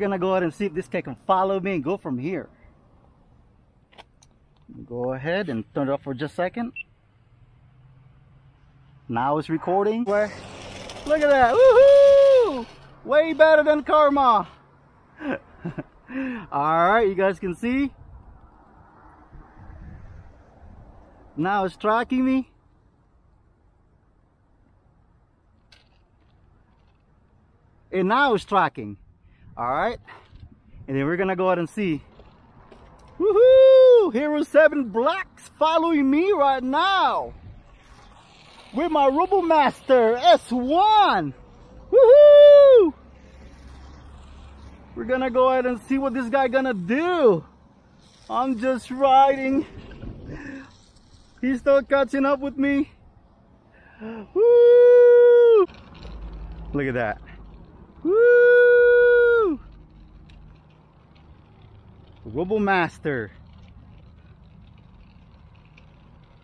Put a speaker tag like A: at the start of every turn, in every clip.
A: gonna go ahead and see if this guy can follow me and go from here. Go ahead and turn it off for just a second. Now it's recording. Look at that! Woohoo! Way better than Karma. Alright, you guys can see. Now it's tracking me. And now it's tracking. Alright. And then we're gonna go ahead and see. Woohoo! Hero 7 Black's following me right now. With my Robomaster S1. Woohoo! We're gonna go ahead and see what this guy gonna do. I'm just riding. He's still catching up with me. Woo! Look at that. Woo! Robomaster.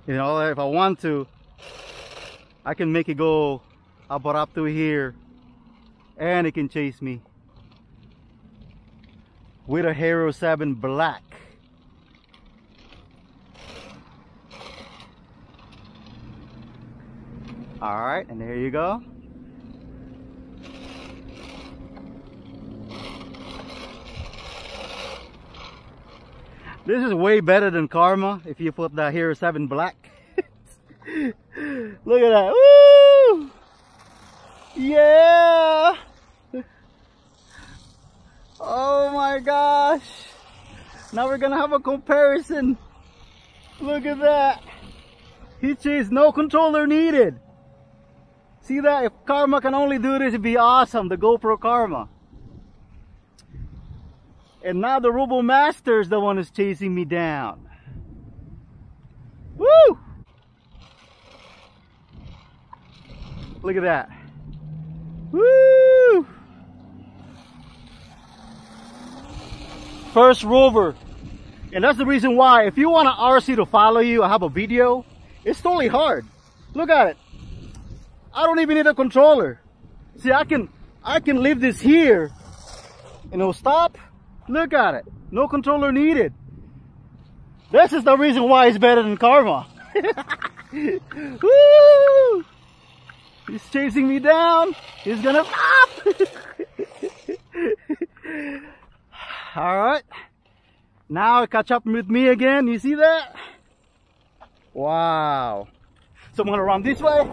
A: You know, if I want to, I can make it go about up to here, and it can chase me with a Hero 7 Black. Alright, and there you go. This is way better than Karma if you put the Hero 7 Black. Look at that. Woo! Yeah! Oh my gosh! Now we're gonna have a comparison. Look at that. He chased, no controller needed. See that? If Karma can only do this, it'd be awesome. The GoPro Karma. And now the Robomaster is the one who's chasing me down. Woo! Look at that. Woo! First Rover. And that's the reason why, if you want an RC to follow you, I have a video. It's totally hard. Look at it. I don't even need a controller. See, I can leave this here and it'll stop. Look at it. No controller needed. This is the reason why it's better than Karma. Woo! He's chasing me down. He's gonna stop. Alright. Now catch up with me again. You see that? Wow. So I'm gonna run this way.